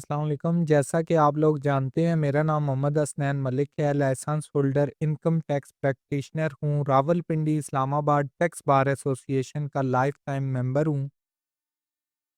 अस्सलाम वालेकुम। जैसा कि आप लोग जानते हैं, मेरा नाम मोहम्मद हसनैन मलिक है। Licence holder income tax practitioner हूँ। Rawalpindi Islamabad tax bar association का लाइफ टाइम मेंबर हूँ।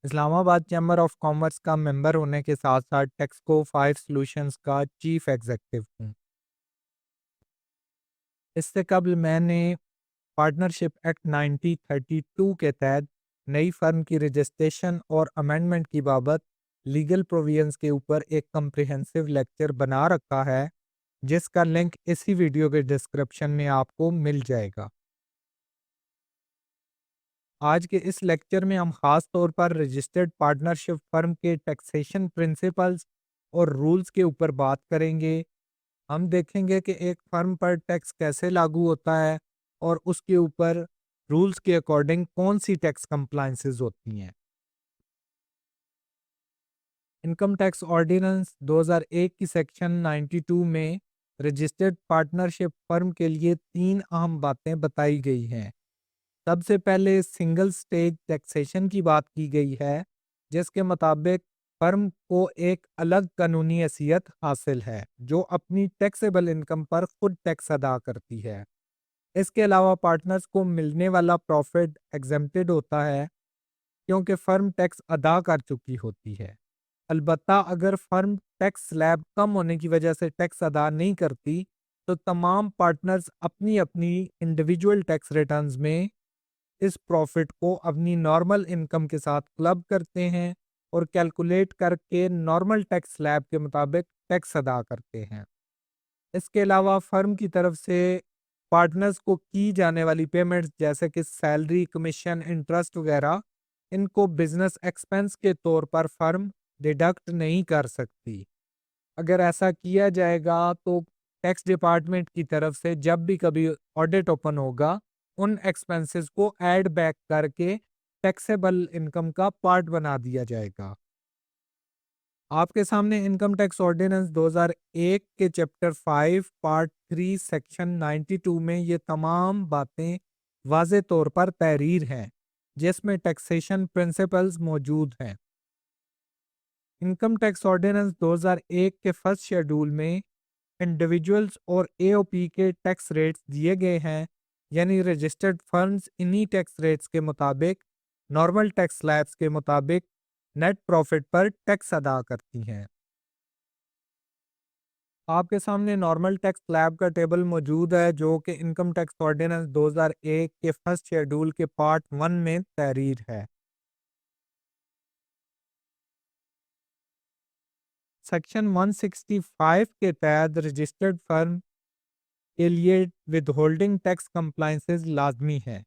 इस्लामाबाद चैम्बर ऑफ कॉमर्स का मेंबर होने के साथ साथ टैक्सको 5 सॉल्यूशंस का चीफ एग्जीक्यूटिव हूँ। इससे कबल मैंने पार्टनरशिप एक्ट 1932 के तहत नई फर्म की रजिस्ट्रेशन और अमेंडमेंट की बाबत लीगल प्रोविजंस के ऊपर एक कम्प्रिहेंसिव लेक्चर बना रखा है, जिसका लिंक इसी वीडियो के डिस्क्रिप्शन में आपको मिल जाएगा। आज के इस लेक्चर में हम खास तौर पर रजिस्टर्ड पार्टनरशिप फर्म के टैक्सेशन प्रिंसिपल्स और रूल्स के ऊपर बात करेंगे। हम देखेंगे कि एक फर्म पर टैक्स कैसे लागू होता है और उसके ऊपर रूल्स के अकॉर्डिंग कौन सी टैक्स कंप्लायंसेस होती हैं। इनकम टैक्स ऑर्डिनेंस 2001 की सेक्शन 92 में रजिस्टर्ड पार्टनरशिप फर्म के लिए तीन अहम बातें बताई गई हैं। सबसे पहले सिंगल स्टेज टैक्सेशन की बात की गई है, जिसके मुताबिक फर्म को एक अलग कानूनी हैसियत हासिल है जो अपनी टैक्सेबल इनकम पर खुद टैक्स अदा करती है। इसके अलावा पार्टनर्स को मिलने वाला प्रॉफिट एग्जेम्प्टेड होता है, क्योंकि फर्म टैक्स अदा कर चुकी होती है। अलबत्ता अगर फर्म टैक्स स्लैब कम होने की वजह से टैक्स अदा नहीं करती, तो तमाम पार्टनर्स अपनी अपनी इंडिविजुअल टैक्स रिटर्न्स में इस प्रॉफिट को अपनी नॉर्मल इनकम के साथ क्लब करते हैं और कैलकुलेट करके नॉर्मल टैक्स स्लैब के मुताबिक टैक्स अदा करते हैं। इसके अलावा फर्म की तरफ से पार्टनर्स को की जाने वाली पेमेंट्स जैसे कि सैलरी, कमीशन, इंटरेस्ट वगैरह, इनको बिजनेस एक्सपेंस के तौर पर फर्म डिडक्ट नहीं कर सकती। अगर ऐसा किया जाएगा तो टैक्स डिपार्टमेंट की तरफ से जब भी कभी ऑडिट ओपन होगा, उन एक्सपेंसेस को ऐड बैक करके टैक्सेबल इनकम का पार्ट बना दिया जाएगा। आपके सामने इनकम टैक्स ऑर्डिनेंस 2001 के चैप्टर 5 पार्ट 3 सेक्शन 92 में ये तमाम बातें वाज़े तौर पर तहरीर हैं, जिसमें टैक्सेशन प्रिंसिपल्स मौजूद हैं। इनकम टैक्स ऑर्डिनेंस 2001 के फर्स्ट शेड्यूल में इंडिविजुअल्स और एओपी के टैक्स रेट्स दिए गए हैं, यानी रजिस्टर्ड फर्म्स इन्हीं टैक्स रेट्स के मुताबिक नॉर्मल टैक्स स्लैब्स के मुताबिक नेट प्रॉफिट पर टैक्स अदा करती हैं। आपके सामने नॉर्मल टैक्स स्लैब का टेबल मौजूद है, जो कि इनकम टैक्स ऑर्डिनेंस 2001 के फर्स्ट शेड्यूल के पार्ट 1 में तहरीर है। सेक्शन 165 के तहत रजिस्टर्ड फर्म के लिए विदहोल्डिंग टैक्स कंप्लायंसेस लाजमी है।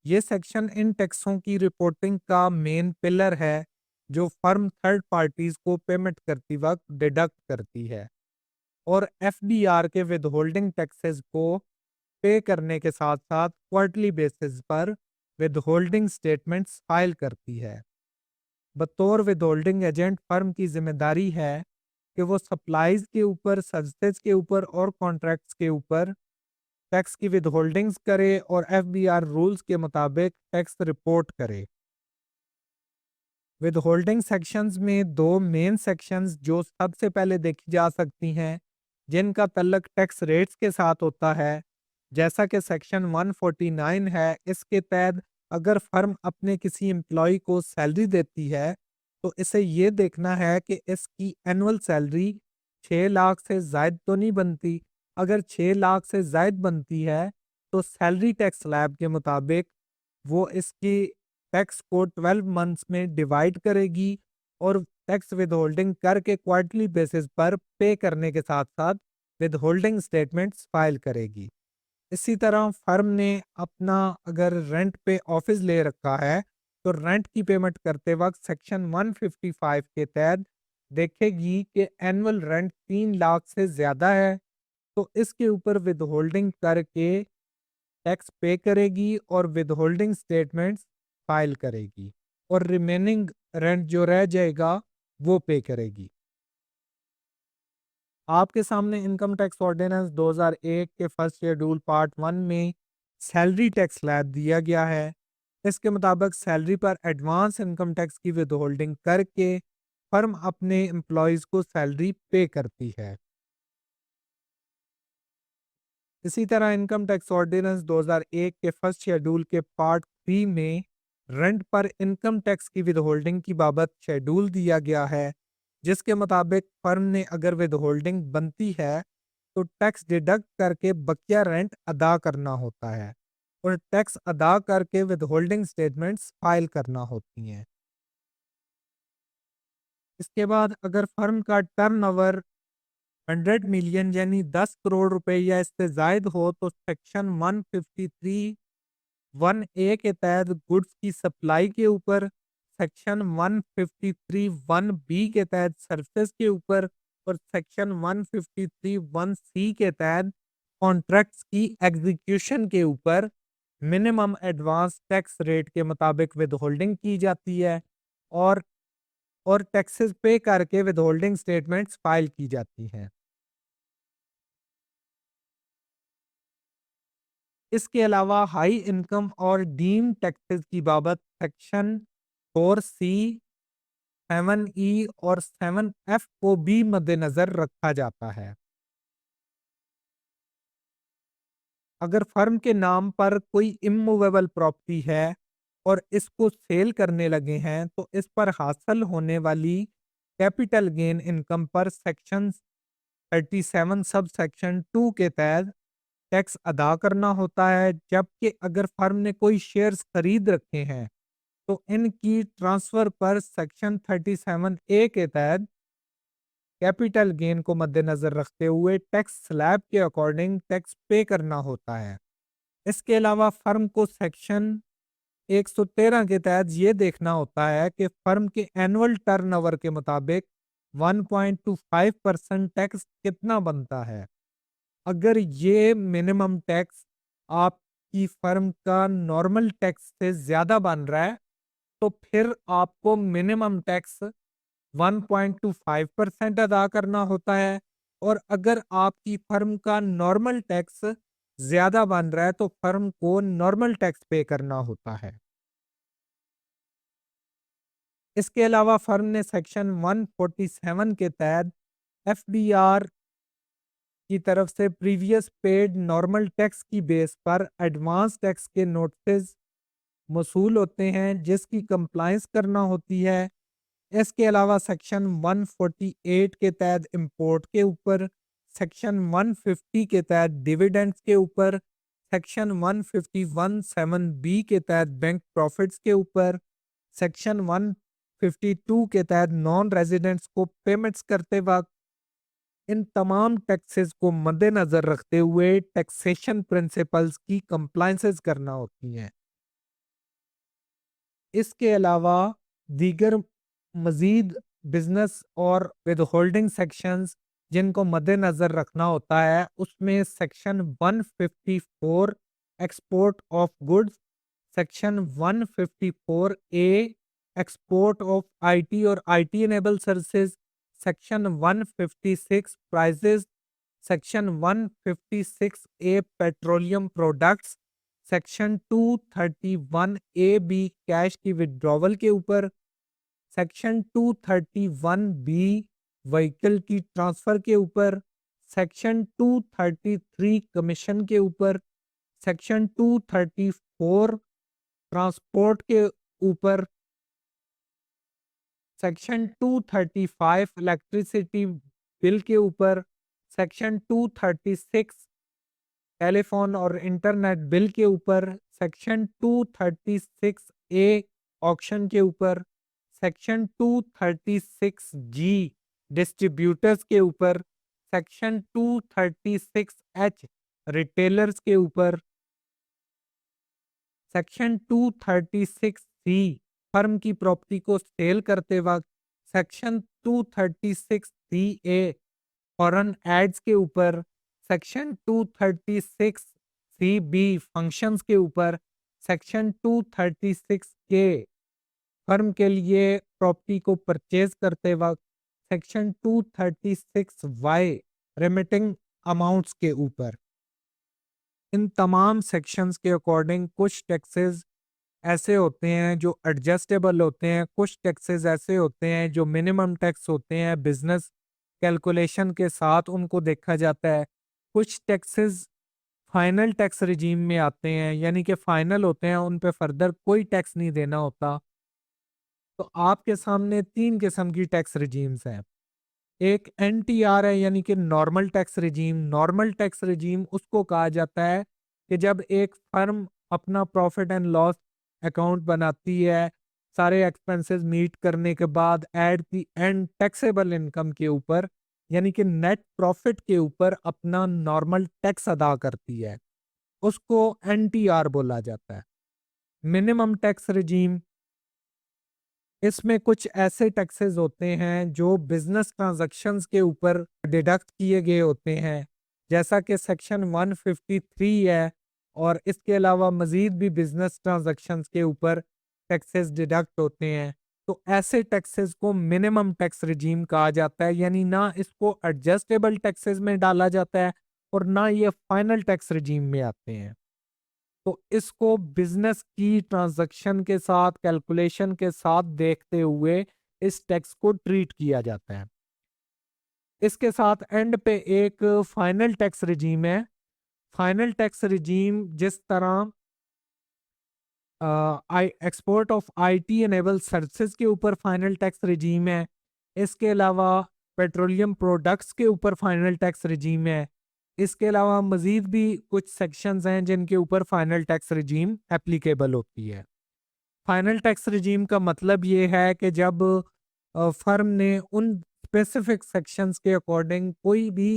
ये सेक्शन इन टैक्सों की रिपोर्टिंग का मेन पिलर है, जो फर्म थर्ड पार्टीज को पेमेंट करती वक्त डिडक्ट करती है और एफबीआर के विदहोल्डिंग टैक्सेस को पे करने के साथ साथ क्वार्टरली बेसिस पर विदहोल्डिंग स्टेटमेंट्स फाइल करती है। बतौर विदहोल्डिंग एजेंट फर्म की जिम्मेदारी है कि वो सप्लाईज के ऊपर, सर्विसेज के ऊपर और कॉन्ट्रैक्ट्स के ऊपर टैक्स की विदहोल्डिंग्स करे और एफबीआर रूल्स के मुताबिक टैक्स रिपोर्ट करे। विदहोल्डिंग सेक्शंस में दो मेन सेक्शंस जो सबसे पहले देखी जा सकती हैं, जिनका तल्लक टैक्स रेट्स के साथ होता है, जैसा कि सेक्शन 149 है। इसके तहत अगर फर्म अपने किसी एम्प्लॉय को सैलरी देती है, तो इसे ये देखना है कि इसकी एनुअल सैलरी 6 लाख से ज़ायद तो नहीं बनती। अगर 6 लाख से ज़ायद बनती है, तो सैलरी टैक्स स्लैब के मुताबिक वो इसकी टैक्स को 12 मंथ्स में डिवाइड करेगी और टैक्स विदहोल्डिंग करके क्वार्टरली बेसिस पर पे करने के साथ साथ विदहोल्डिंग स्टेटमेंट्स फाइल करेगी। इसी तरह फर्म ने अपना अगर रेंट पे ऑफिस ले रखा है, तो रेंट की पेमेंट करते वक्त सेक्शन 155 के तहत देखेगी कि एनुअल रेंट 3 लाख से ज़्यादा है, तो इसके ऊपर विदहोल्डिंग करके टैक्स पे करेगी और विदहोल्डिंग स्टेटमेंट्स फाइल करेगी और रिमेनिंग रेंट जो रह जाएगा वो पे करेगी। आपके सामने इनकम टैक्स ऑर्डिनेंस 2001 के फर्स्ट शेड्यूल पार्ट 1 में सैलरी टैक्स स्लैब दिया गया है। इसके मुताबिक सैलरी पर एडवांस इनकम टैक्स की विदहोल्डिंग करके फर्म अपने एम्प्लॉयज को सैलरी पे करती है। इसी तरह इनकम टैक्स ऑर्डिनेंस 2001 के फर्स्ट शेड्यूल के पार्ट 3 में रेंट पर इनकम टैक्स की विदहोल्डिंग की बाबत शेड्यूल दिया गया है, जिसके मुताबिक फर्म ने अगर विदहोल्डिंग बनती है तो टैक्स डिडक्ट करके बकिया रेंट अदा करना होता है और टैक्स अदा करके विदहोल्डिंग स्टेटमेंट्स फाइल करना होती हैं। इसके बाद अगर फर्म का टर्नओवर 100 मिलियन यानी 10 करोड़ रुपए या इससे जायद हो तो सेक्शन 153 1A के तहत गुड्स की सप्लाई के ऊपर, सेक्शन 153 1B के तहत सर्विसेज के ऊपर और सेक्शन 153 1C के तहत कॉन्ट्रैक्ट्स की एग्जीक्यूशन के ऊपर मिनिमम एडवांस टैक्स रेट के मुताबिक विदहोल्डिंग की जाती है और टैक्सेस पे करके विदहोल्डिंग स्टेटमेंट्स फाइल की जाती हैं। इसके अलावा हाई इनकम और डीम टैक्सेस की बाबत सेक्शन 4C 7E और 7F को भी मद्देनजर रखा जाता है। अगर फर्म के नाम पर कोई इमूवेबल प्रॉपर्टी है और इसको सेल करने लगे हैं तो इस पर हासिल होने वाली कैपिटल गेन इनकम पर सेक्शन 37 सब सेक्शन 2 के तहत टैक्स अदा करना होता है, जबकि अगर फर्म ने कोई शेयर्स खरीद रखे हैं तो इनकी ट्रांसफर पर सेक्शन 37A के तहत कैपिटल गेन को मद्देनजर रखते हुए टैक्स स्लैब के अकॉर्डिंग टैक्स पे करना होता है। इसके अलावा फर्म को सेक्शन 113 के तहत ये देखना होता है कि फर्म के एनुअल टर्नओवर के मुताबिक 1.25% टैक्स कितना बनता है। अगर ये मिनिमम टैक्स आपकी फर्म का नॉर्मल टैक्स से ज्यादा बन रहा है तो फिर आपको मिनिमम टैक्स 1.25% अदा करना होता है और अगर आपकी फर्म का नॉर्मल टैक्स ज्यादा बन रहा है तो फर्म को नॉर्मल टैक्स पे करना होता है। इसके अलावा फर्म ने सेक्शन 147 के तहत एफडीआर की तरफ से प्रीवियस पेड नॉर्मल टैक्स की बेस पर एडवांस टैक्स के नोटिस मसूल होते हैं जिसकी कंप्लायंस करना होती है। इसके अलावा सेक्शन 148 के तहत इंपोर्ट के ऊपर, सेक्शन 150 के तहत डिविडेंड्स के ऊपर, सेक्शन 151(7)(b के तहत बैंक प्रॉफिट्स के ऊपर, सेक्शन 152 के तहत नॉन रेजिडेंट्स को पेमेंट्स करते वक्त इन तमाम टैक्सेस को मद्देनजर रखते हुए टैक्सेशन प्रिंसिपल्स की कंप्लायंसेस करना होती हैं। इसके अलावा दीगर मजीद बिजनेस और विदहोल्डिंग सेक्शंस जिनको मद्देनजर रखना होता है उसमें section 154 export of goods, section 154 A export of IT और IT enable services, section 156 prices, section 156 A petroleum products, section 231 A B cash की विड्रॉवल के ऊपर, सेक्शन 231 बी व्हीकल की ट्रांसफर के ऊपर, सेक्शन 233 कमीशन के ऊपर, सेक्शन 234 ट्रांसपोर्ट के ऊपर, सेक्शन 235 इलेक्ट्रिसिटी बिल के ऊपर, सेक्शन 236 टेलीफोन और इंटरनेट बिल के ऊपर, सेक्शन 236 ए ऑक्शन के ऊपर, सेक्शन 236 जी डिस्ट्रीब्यूटर्स के ऊपर, सेक्शन 236 एच रिटेलर्स के ऊपर, सेक्शन 236 सी फर्म की प्रॉपर्टी को सेल करते वक्त, section 236 C A foreign aids के ऊपर, सेक्शन 236 सी बी फंक्शंस के ऊपर, सेक्शन 236 के फर्म के लिए प्रॉपर्टी को परचेज करते वक्त, सेक्शन 236 वाई रेमिटिंग अमाउंट्स के ऊपर। इन तमाम सेक्शंस के अकॉर्डिंग कुछ टैक्सेस ऐसे होते हैं जो एडजस्टेबल होते हैं, कुछ टैक्सेस ऐसे होते हैं जो मिनिमम टैक्स होते हैं, बिजनेस कैलकुलेशन के साथ उनको देखा जाता है। कुछ टैक्सेस फाइनल टैक्स रिजीम में आते हैं, यानी कि फाइनल होते हैं, उन पे फर्दर कोई टैक्स नहीं देना होता। तो आपके सामने 3 किस्म की टैक्स रिजीम्स हैं। एक एनटीआर है, यानी कि normal tax regime. Normal tax regime उसको कहा जाता है कि जब एक फर्म अपना प्रॉफिट एंड लॉस अकाउंट बनाती है, सारे एक्सपेंसेस मीट करने के बाद at the end taxable income के ऊपर, यानी कि नेट प्रॉफिट के ऊपर अपना नॉर्मल टैक्स अदा करती है, उसको एनटीआर बोला जाता है। मिनिमम टैक्स रिजीम, इसमें कुछ ऐसे टैक्सेस होते हैं जो बिजनेस ट्रांजैक्शंस के ऊपर डिडक्ट किए गए होते हैं, जैसा कि सेक्शन 153 है। और इसके अलावा मजीद भी बिजनेस ट्रांजैक्शंस के ऊपर टैक्सेस डिडक्ट होते हैं। तो ऐसे टैक्सेस को मिनिमम टैक्स रिजीम कहा जाता है, यानी ना इसको एडजस्टेबल टैक्सेस में डाला जाता है और ना ये फाइनल टैक्स रिजीम में आते हैं। तो इसको बिजनेस की ट्रांजैक्शन के साथ, कैलकुलेशन के साथ देखते हुए इस टैक्स को ट्रीट किया जाता है। इसके साथ एंड पे एक फाइनल टैक्स रिजीम है। फाइनल टैक्स रिजीम जिस तरह आई export of IT enable services के ऊपर फाइनल टैक्स रिजीम है। इसके अलावा पेट्रोलियम प्रोडक्ट्स के ऊपर फाइनल टैक्स रिजीम है। इसके अलावा मजीद भी कुछ सेक्शंस हैं जिनके ऊपर फाइनल टैक्स रिजीम एप्लीकेबल होती है। फाइनल टैक्स रिजीम का मतलब ये है कि जब फर्म ने उन स्पेसिफिक सेक्शंस के अकॉर्डिंग कोई भी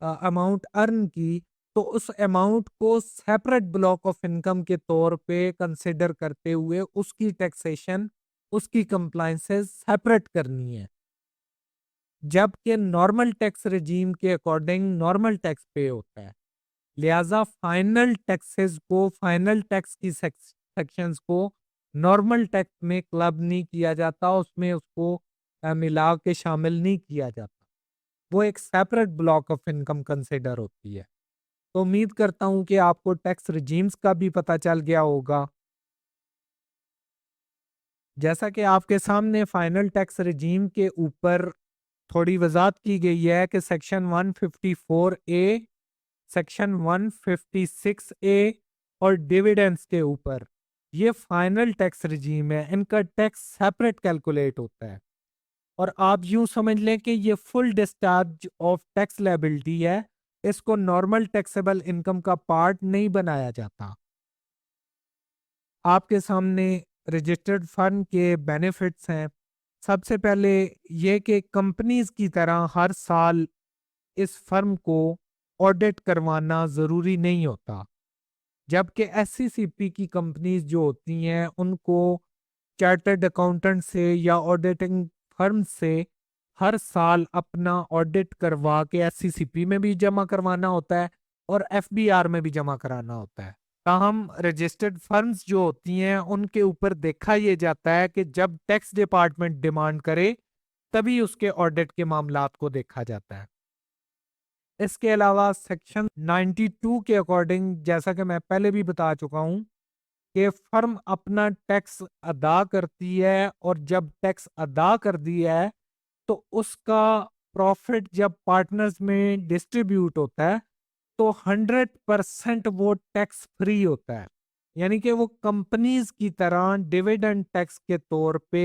अमाउंट अर्न की, तो उस अमाउंट को सेपरेट ब्लॉक ऑफ इनकम के तौर पे कंसिडर करते हुए उसकी टैक्सेशन, उसकी कंप्लाइंसेस सेपरेट करनी है। जबकि नॉर्मल टैक्स रिजीम के अकॉर्डिंग नॉर्मल टैक्स पे होता है। लिहाजा फाइनल टैक्सेस को, फाइनल टैक्स की सेक्शंस को नॉर्मल टैक्स में क्लब नहीं किया जाता, उसमें उसको मिला के शामिल नहीं किया जाता। वो एक separate block of income consider होती है। तो उम्मीद करता हूं कि आपको टैक्स रिजीम्स का भी पता चल गया होगा। जैसा कि आपके सामने फाइनल टैक्स रिजीम के ऊपर थोड़ी वजाहत की गई है कि सेक्शन 154 ए, सेक्शन 156 ए और डिविडेंड्स के ऊपर ये फाइनल टैक्स रिजीम है, इनका टैक्स सेपरेट कैलकुलेट होता है। और आप यूं समझ लें कि ये full discharge of tax liability है, इसको नॉर्मल टैक्सेबल इनकम का पार्ट नहीं बनाया जाता। आपके सामने रजिस्टर्ड फर्म के बेनिफिट्स हैं। सबसे पहले ये कि कंपनीज की तरह हर साल इस फर्म को ऑडिट करवाना ज़रूरी नहीं होता, जबकि एससीसीपी की कंपनीज जो होती हैं उनको चार्टर्ड अकाउंटेंट से या ऑडिटिंग फर्म से हर साल अपना ऑडिट करवा के एससीसीपी में भी जमा करवाना होता है और एफबीआर में भी जमा कराना होता है। ताहम रजिस्टर्ड फर्म्स जो होती हैं उनके ऊपर देखा ये जाता है कि जब टैक्स डिपार्टमेंट डिमांड करे तभी उसके ऑडिट के मामलात को देखा जाता है। इसके अलावा सेक्शन 92 के अकॉर्डिंग, जैसा कि मैं पहले भी बता चुका हूं, कि फर्म अपना टैक्स अदा करती है और जब टैक्स अदा कर दिया है तो उसका प्रॉफिट जब पार्टनर्स में डिस्ट्रीब्यूट होता है तो 100% वो टैक्स फ्री होता है, यानी कि वो कंपनीज की तरह डिविडेंड टैक्स के तौर पे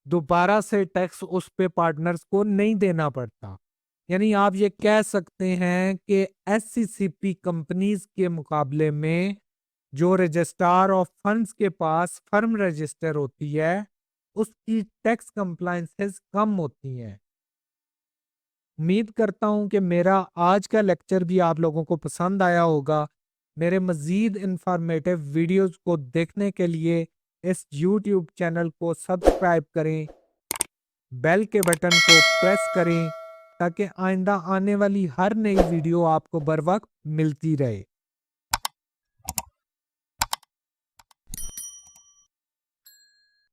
दोबारा से टैक्स उस पे पार्टनर्स को नहीं देना पड़ता। यानी आप ये कह सकते हैं कि एससीसीपी कंपनीज के मुकाबले में जो रजिस्ट्रार ऑफ फंड्स के पास फर्म रजिस्टर होती है उसकी टैक्स कंप्लायंसेस कम होती हैं। उम्मीद करता हूं कि मेरा आज का लेक्चर भी आप लोगों को पसंद आया होगा। मेरे मज़ीद इंफॉर्मेटिव वीडियोस को देखने के लिए इस यूट्यूब चैनल को सब्सक्राइब करें, बेल के बटन को प्रेस करें ताकि आइंदा आने वाली हर नई वीडियो आपको बर वक्त मिलती रहे।